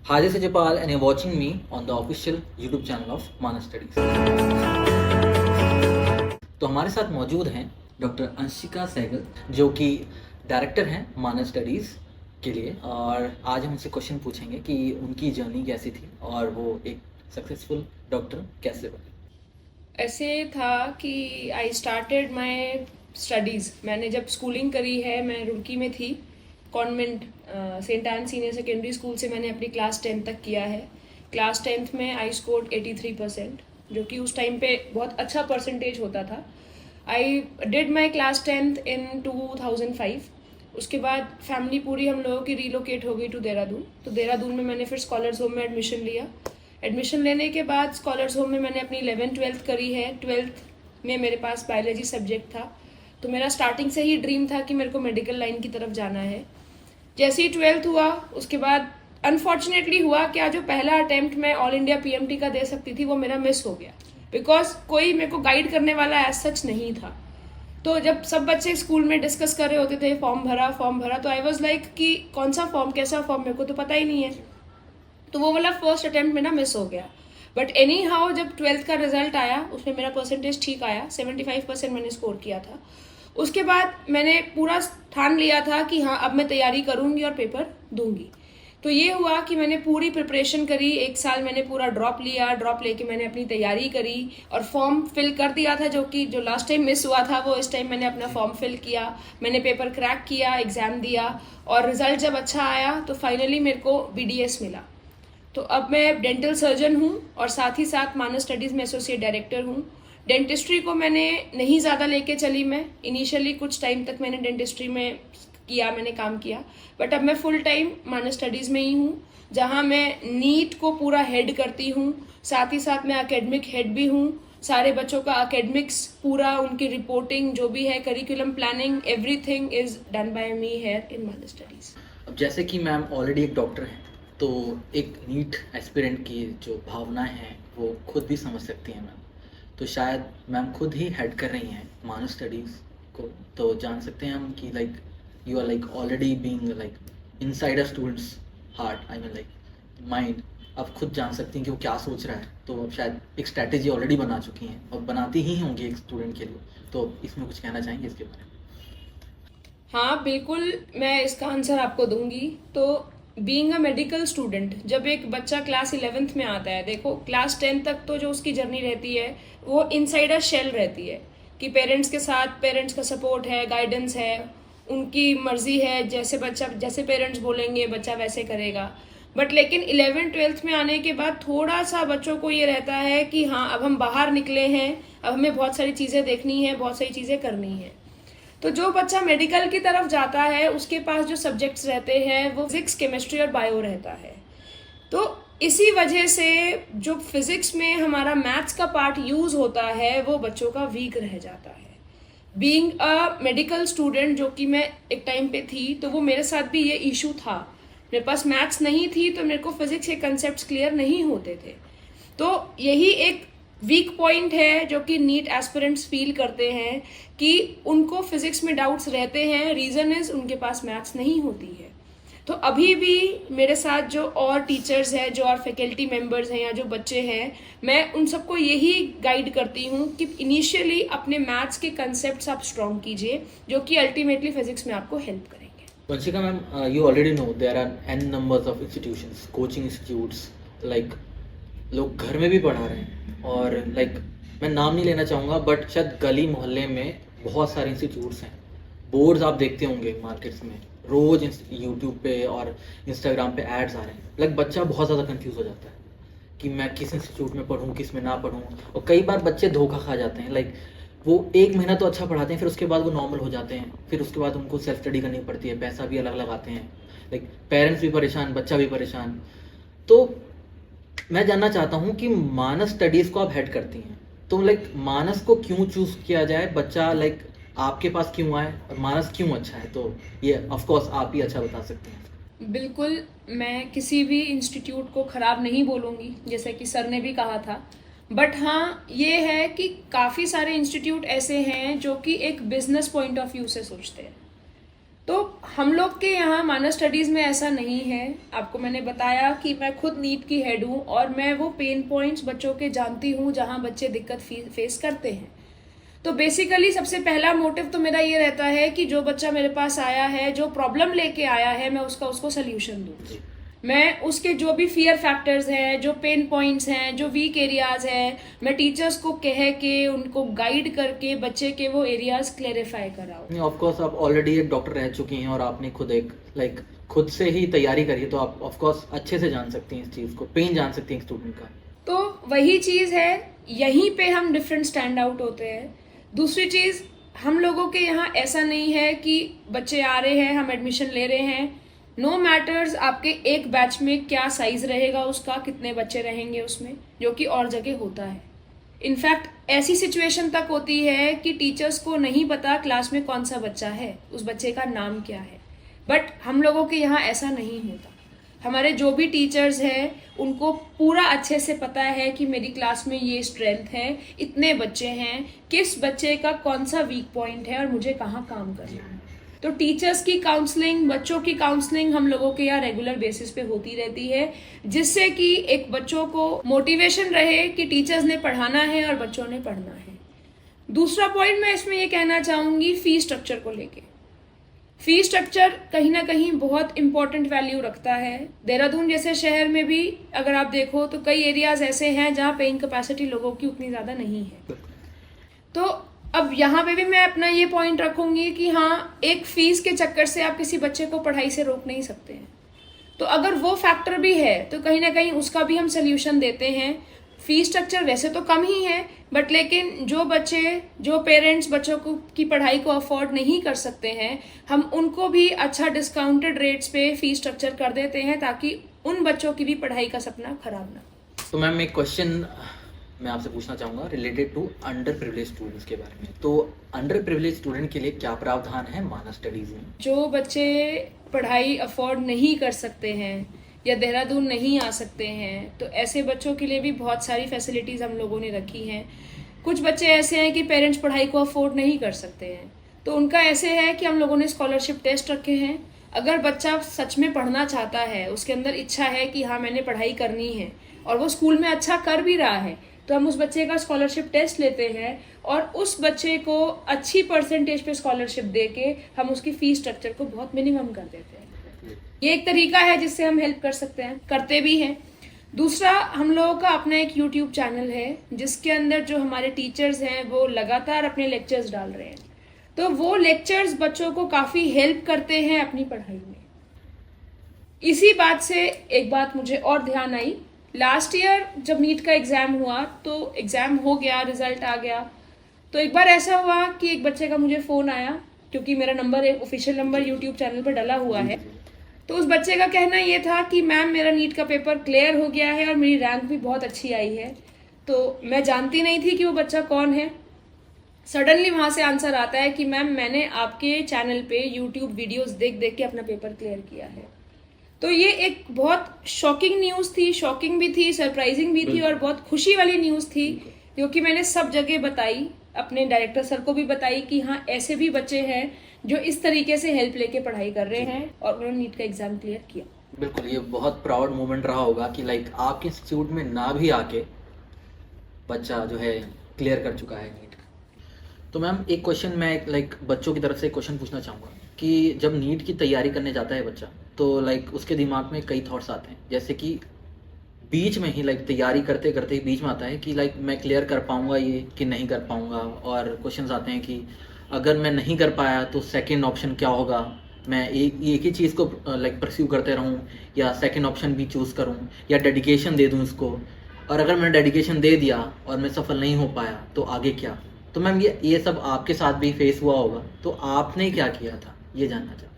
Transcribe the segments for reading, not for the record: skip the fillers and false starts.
Hi, this is Japal and you're watching me on the official YouTube channel of Manas Studies. तो हमारे साथ मौजूद हैं doctor Anshika Sehgal जो कि डायरेक्टर हैं मानस स्टडीज़ के लिए, और आज हम उनसे क्वेश्चन पूछेंगे कि उनकी जर्नी कैसी थी और वो एक सक्सेसफुल डॉक्टर कैसे बने। ऐसे था कि आई स्टार्टेड माई स्टडीज़। मैंने जब स्कूलिंग करी है, मैं रुड़की में थी, convent Saint Ann senior secondary school से मैंने अपनी क्लास 10 तक किया है। क्लास 10th में आई स्कोर्ड 83%, जो कि उस टाइम पे बहुत अच्छा परसेंटेज होता था। I did my class 10th इन 2005। उसके बाद फैमिली पूरी हम लोगों की रीलोकेट हो गई टू देहरादून। तो देहरादून में मैंने फिर स्कॉलर्स होम में एडमिशन लिया। एडमिशन लेने के बाद स्कॉलर्स होम में मैंने अपनी 11th-12th करी है। 12th में मेरे पास बायोलॉजी सब्जेक्ट था, तो मेरा स्टार्टिंग से ही ड्रीम था कि मेरे को मेडिकल लाइन की तरफ जाना है। जैसे ही 12th हुआ, उसके बाद अनफॉर्चुनेटली हुआ क्या, जो पहला अटेम्प्ट मैं ऑल इंडिया पीएमटी का दे सकती थी वो मेरा मिस हो गया, बिकॉज कोई मेरे को गाइड करने वाला एज सच नहीं था। तो जब सब बच्चे स्कूल में डिस्कस कर रहे होते थे फॉर्म भरा, तो आई वॉज लाइक कि कौन सा फॉर्म, कैसा फॉर्म, मेरे को तो पता ही नहीं है। तो वो वाला फर्स्ट अटेम्प्ट मेरा मिस हो गया। बट एनी हाउ जब 12th का रिजल्ट आया, उसमें मेरा परसेंटेज ठीक आया, 75% मैंने स्कोर किया था। उसके बाद मैंने पूरा ठान लिया था कि हाँ, अब मैं तैयारी करूँगी और पेपर दूंगी। तो ये हुआ कि मैंने पूरी प्रिपरेशन करी। 1 साल मैंने पूरा ड्रॉप लिया, ड्रॉप लेके मैंने अपनी तैयारी करी और फॉर्म फिल कर दिया था, जो लास्ट टाइम मिस हुआ था वो इस टाइम मैंने अपना फॉर्म फिल किया। मैंने पेपर क्रैक किया, एग्जाम दिया, और रिजल्ट जब अच्छा आया तो फाइनली मेरे को BDS मिला। तो अब मैं डेंटल सर्जन हूँ और साथ ही साथ मानस स्टडीज़ में एसोसिएट डायरेक्टर हूँ। डेंटिस्ट्री को मैंने नहीं ज़्यादा लेके चली। मैं इनिशियली कुछ टाइम तक मैंने डेंटिस्ट्री में मैंने काम किया, बट अब मैं फुल टाइम मानस स्टडीज़ में ही हूँ, जहाँ मैं नीट को पूरा हेड करती हूँ। साथ ही साथ मैं एकेडमिक हेड भी हूँ। सारे बच्चों का एकेडमिक्स पूरा, उनकी रिपोर्टिंग जो भी है, curriculum planning, everything is done by me here in Manas studies. अब जैसे कि मैम ऑलरेडी एक डॉक्टर हैं, तो एक नीट एस्पिरेंट की जो भावनाएं हैं वो खुद भी समझ सकती हैं मैम। तो शायद मैम खुद ही हेड कर रही हैं मानस स्टडीज़ को, तो जान सकते हैं हम कि like you are like already being like inside a students heart, I mean like mind. आप खुद जान सकती हैं कि वो क्या सोच रहा है, तो अब शायद एक स्ट्रैटेजी ऑलरेडी बना चुकी हैं और बनाती ही होंगी एक स्टूडेंट के लिए। तो इसमें कुछ कहना चाहेंगे इसके बारे में? हाँ बिल्कुल, मैं इसका आंसर आपको दूंगी। तो बीइंग अ मेडिकल स्टूडेंट, जब एक बच्चा क्लास 11th में आता है, देखो क्लास 10 तक तो जो उसकी जर्नी रहती है वो इनसाइड अ शेल रहती है कि पेरेंट्स के साथ, पेरेंट्स का सपोर्ट है, गाइडेंस है, उनकी मर्जी है, जैसे पेरेंट्स बोलेंगे बच्चा वैसे करेगा। बट लेकिन 11th-12th में आने के बाद थोड़ा सा बच्चों को ये रहता है कि हाँ, अब हम बाहर निकले हैं, अब हमें बहुत सारी चीज़ें देखनी है, बहुत सारी चीज़ें करनी है। तो जो बच्चा मेडिकल की तरफ जाता है, उसके पास जो सब्जेक्ट्स रहते हैं वो फिजिक्स, केमिस्ट्री और बायो रहता है। तो इसी वजह से जो फिजिक्स में हमारा मैथ्स का पार्ट यूज होता है वो बच्चों का वीक रह जाता है। बीइंग अ मेडिकल स्टूडेंट, जो कि मैं एक टाइम पे थी, तो वो मेरे साथ भी ये इशू था। मेरे पास मैथ्स नहीं थी तो मेरे को फिजिक्स के कंसेप्ट क्लियर नहीं होते थे। तो यही एक वीक पॉइंट है जो कि नीट एस्पिरेंट्स फील करते हैं कि उनको फिजिक्स में डाउट्स रहते हैं। रीजन इज उनके पास मैथ्स नहीं होती है। तो अभी भी मेरे साथ जो और टीचर्स हैं, जो और फैकल्टी मेंबर्स हैं या जो बच्चे हैं, मैं उन सबको यही गाइड करती हूँ कि इनिशियली अपने मैथ्स के कंसेप्ट्स आप स्ट्रॉन्ग कीजिए, जो कि अल्टीमेटली फिजिक्स में आपको हेल्प करेंगे। Vanshika ma'am, you already know there are n numbers of institutions, coaching institutes, like लोग घर में भी पढ़ा रहे हैं, और लाइक मैं नाम नहीं लेना चाहूँगा बट शायद गली मोहल्ले में बहुत सारे इंस्टीट्यूट्स हैं। बोर्ड्स आप देखते होंगे मार्केट्स में, रोज़ यूट्यूब पे और इंस्टाग्राम पे एड्स आ रहे हैं। लाइक बच्चा बहुत ज़्यादा कंफ्यूज हो जाता है कि मैं किस इंस्टीट्यूट में पढ़ूँ, किस में ना पढ़ूँ, और कई बार बच्चे धोखा खा जाते हैं। लाइक वो 1 महीना तो अच्छा पढ़ाते हैं, फिर उसके बाद वो नॉर्मल हो जाते हैं, फिर उसके बाद उनको सेल्फ स्टडी करनी पड़ती है, पैसा भी अलग लगाते हैं, लाइक पेरेंट्स भी परेशान, बच्चा भी परेशान। तो मैं जानना चाहता हूँ कि मानस स्टडीज़ को आप हेड करती हैं, तो लाइक मानस को क्यों चूज़ किया जाए, बच्चा लाइक आपके पास क्यों आए और मानस क्यों अच्छा है? तो ये ऑफ कोर्स आप ही अच्छा बता सकते हैं। बिल्कुल, मैं किसी भी इंस्टीट्यूट को ख़राब नहीं बोलूँगी, जैसे कि सर ने भी कहा था। बट हाँ, ये है कि काफ़ी सारे इंस्टीट्यूट ऐसे हैं जो कि एक बिजनेस पॉइंट ऑफ व्यू से सोचते हैं। तो हम लोग के यहाँ मानस स्टडीज में ऐसा नहीं है। आपको मैंने बताया कि मैं खुद नीट की हेड हूँ और मैं वो पेन पॉइंट्स बच्चों के जानती हूँ जहाँ बच्चे दिक्कत फेस करते हैं। तो बेसिकली सबसे पहला मोटिव तो मेरा ये रहता है कि जो बच्चा मेरे पास आया है, जो प्रॉब्लम लेके आया है, मैं उसको सोल्यूशन दूँ। मैं उसके जो भी फियर फैक्टर्स हैं, जो पेन पॉइंट्स हैं, जो वीक एरियाज हैं, मैं टीचर्स को कह के उनको गाइड करके बच्चे के वो एरियाज क्लेरिफाई कराऊं। ऑफ कोर्स आप ऑलरेडी एक डॉक्टर रह चुकी हैं और आपने खुद एक खुद से ही तैयारी करी है, तो आप ऑफ कोर्स अच्छे से जान सकती हैं इस चीज़ को, पेन जान सकती हैं स्टूडेंट का। तो वही चीज़ है, यहीं पे हम डिफरेंट स्टैंड आउट होते हैं। दूसरी चीज़, हम लोगों के यहाँ ऐसा नहीं है कि बच्चे आ रहे हैं, हम एडमिशन ले रहे हैं, नो मैटर्स आपके एक बैच में क्या साइज रहेगा, उसका कितने बच्चे रहेंगे उसमें, जो कि और जगह होता है। इनफैक्ट ऐसी सिचुएशन तक होती है कि टीचर्स को नहीं पता क्लास में कौन सा बच्चा है, उस बच्चे का नाम क्या है। बट हम लोगों के यहाँ ऐसा नहीं होता। हमारे जो भी टीचर्स हैं उनको पूरा अच्छे से पता है कि मेरी क्लास में ये स्ट्रेंथ है, इतने बच्चे हैं, किस बच्चे का कौन सा वीक पॉइंट है और मुझे कहाँ काम करना है। तो टीचर्स की काउंसलिंग, बच्चों की काउंसलिंग हम लोगों के यहाँ रेगुलर बेसिस पे होती रहती है, जिससे कि एक बच्चों को मोटिवेशन रहे कि टीचर्स ने पढ़ाना है और बच्चों ने पढ़ना है। दूसरा पॉइंट मैं इसमें ये कहना चाहूंगी फी स्ट्रक्चर को लेके। फी स्ट्रक्चर कहीं ना कहीं बहुत इंपॉर्टेंट वैल्यू रखता है। देहरादून जैसे शहर में भी अगर आप देखो तो कई एरियाज ऐसे हैं जहाँ पेइंग कैपेसिटी लोगों की उतनी ज़्यादा नहीं है। तो अब यहाँ पे भी मैं अपना ये पॉइंट रखूंगी कि हाँ, एक फीस के चक्कर से आप किसी बच्चे को पढ़ाई से रोक नहीं सकते हैं। तो अगर वो फैक्टर भी है तो कहीं ना कहीं उसका भी हम सोल्यूशन देते हैं। फी स्ट्रक्चर वैसे तो कम ही है, बट लेकिन जो पेरेंट्स बच्चों को की पढ़ाई को अफोर्ड नहीं कर सकते हैं, हम उनको भी अच्छा डिस्काउंटेड रेट्स पे फी स्ट्रक्चर कर देते हैं ताकि उन बच्चों की भी पढ़ाई का सपना खराब ना। तो मैम एक क्वेश्चन मैं आपसे पूछना चाहूँगा related to under privilege students के बारे में। तो अंडर प्रिविलेज स्टूडेंट के लिए क्या प्रावधान है मानस स्टडीज में? जो बच्चे पढ़ाई अफोर्ड नहीं कर सकते हैं या देहरादून नहीं आ सकते हैं, तो ऐसे बच्चों के लिए भी बहुत सारी फैसिलिटीज़ हम लोगों ने रखी हैं। कुछ बच्चे ऐसे हैं कि पेरेंट्स पढ़ाई को अफोर्ड नहीं कर सकते हैं, तो उनका ऐसे है कि हम लोगों ने स्कॉलरशिप टेस्ट रखे हैं। अगर बच्चा सच में पढ़ना चाहता है, उसके अंदर इच्छा है कि हाँ मैंने पढ़ाई करनी है और वो स्कूल में अच्छा कर भी रहा है, तो हम उस बच्चे का स्कॉलरशिप टेस्ट लेते हैं और उस बच्चे को अच्छी परसेंटेज पे स्कॉलरशिप दे के हम उसकी फीस स्ट्रक्चर को बहुत मिनिमम कर देते हैं। ये एक तरीका है जिससे हम हेल्प कर सकते हैं, करते भी हैं। दूसरा, हम लोगों का अपना एक यूट्यूब चैनल है जिसके अंदर जो हमारे टीचर्स हैं वो लगातार अपने लेक्चर्स डाल रहे हैं, तो वो लेक्चर्स बच्चों को काफ़ी हेल्प करते हैं अपनी पढ़ाई में। इसी बात से एक बात मुझे और ध्यान आई, लास्ट ईयर जब नीट का एग्ज़ाम हुआ तो एग्ज़ाम हो गया, रिजल्ट आ गया, तो एक बार ऐसा हुआ कि एक बच्चे का मुझे फ़ोन आया, क्योंकि मेरा नंबर एक ऑफिशियल नंबर यूट्यूब चैनल पर डला हुआ है। तो उस बच्चे का कहना ये था कि मैम मेरा नीट का पेपर क्लियर हो गया है और मेरी रैंक भी बहुत अच्छी आई है। तो मैं जानती नहीं थी कि वो बच्चा कौन है। सडनली वहाँ से आंसर आता है कि मैम मैंने आपके चैनल पे यूट्यूब वीडियोस देख देख के अपना पेपर क्लियर किया है। तो ये एक बहुत शॉकिंग न्यूज़ थी, शॉकिंग भी थी, सरप्राइजिंग भी थी और बहुत खुशी वाली न्यूज़ थी, क्योंकि मैंने सब जगह बताई, अपने डायरेक्टर सर को भी बताई कि हाँ ऐसे भी बच्चे हैं जो इस तरीके से हेल्प लेके पढ़ाई कर रहे हैं और उन्होंने नीट का एग्जाम क्लियर किया। बिल्कुल, ये बहुत प्राउड मोमेंट रहा होगा कि आपके इंस्टीट्यूट में ना भी आके बच्चा जो है क्लियर कर चुका है नीट। तो मैम एक क्वेश्चन मैं बच्चों की तरफ से एक क्वेश्चन पूछना चाहूँगा कि जब नीट की तैयारी करने जाता है बच्चा, तो उसके दिमाग में कई थॉट्स आते हैं, जैसे कि बीच में ही तैयारी करते करते ही बीच में आता है कि मैं क्लियर कर पाऊँगा ये कि नहीं कर पाऊँगा, और क्वेश्चंस आते हैं कि अगर मैं नहीं कर पाया तो सेकंड ऑप्शन क्या होगा, मैं एक ही चीज़ को परस्यू करते रहूँ या सेकंड ऑप्शन भी चूज़ करूँ या डेडिकेशन दे दूँ इसको, और अगर मैंने डेडिकेशन दे दिया और मैं सफल नहीं हो पाया तो आगे क्या। तो मैम ये सब आपके साथ भी फेस हुआ होगा, तो आपने क्या किया था, ये जानना चाहते हैं।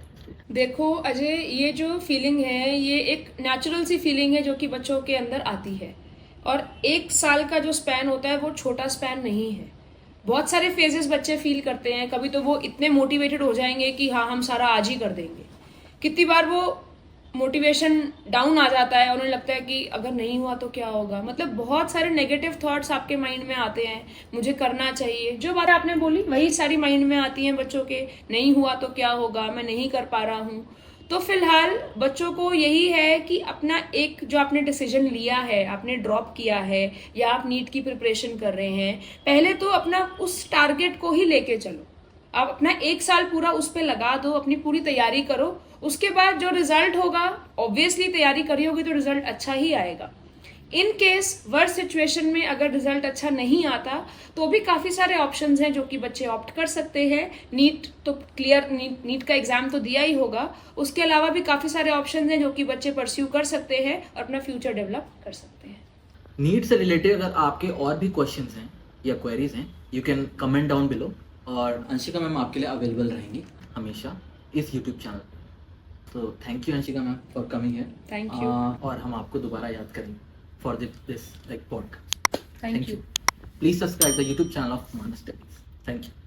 देखो अजय, ये जो फीलिंग है ये एक नेचुरल सी फीलिंग है जो कि बच्चों के अंदर आती है, और एक साल का जो स्पैन होता है वो छोटा स्पैन नहीं है। बहुत सारे फेजेस बच्चे फील करते हैं। कभी तो वो इतने मोटिवेटेड हो जाएंगे कि हाँ हम सारा आज ही कर देंगे, कितनी बार वो मोटिवेशन डाउन आ जाता है और उन्हें लगता है कि अगर नहीं हुआ तो क्या होगा, मतलब बहुत सारे नेगेटिव थॉट्स आपके माइंड में आते हैं, मुझे करना चाहिए, जो बात आपने बोली वही सारी माइंड में आती हैं बच्चों के, नहीं हुआ तो क्या होगा, मैं नहीं कर पा रहा हूँ। तो फिलहाल बच्चों को यही है कि अपना एक जो आपने डिसीजन लिया है, आपने ड्रॉप किया है या आप नीट की प्रिपरेशन कर रहे हैं, पहले तो अपना उस टारगेट को ही लेके चलो। आप अपना 1 साल पूरा उस पर लगा दो, अपनी पूरी तैयारी करो, उसके बाद जो रिजल्ट होगा, ऑब्वियसली तैयारी करी होगी तो रिजल्ट अच्छा ही आएगा। इन केस वर्स्ट सिचुएशन में अगर रिजल्ट अच्छा नहीं आता तो भी काफी सारे ऑप्शंस हैं जो कि बच्चे ऑप्ट कर सकते हैं। नीट तो क्लियर, नीट का एग्जाम तो दिया ही होगा, उसके अलावा भी काफी सारे ऑप्शंस हैं जो कि बच्चे परस्यू कर सकते हैं और अपना फ्यूचर डेवलप कर सकते हैं। नीट से रिलेटेड अगर आपके और भी क्वेश्चंस हैं या क्वेरीज हैं, you can comment down below, और अंशिका मैम आपके लिए अवेलेबल रहेंगी हमेशा इस यूट्यूब चैनल। तो thank you Anshika ma'am for coming here. Thank you. और हम आपको दोबारा याद करेंगे for this like podcast. Thank you. Please subscribe the YouTube channel of Mana Studies. Thank you.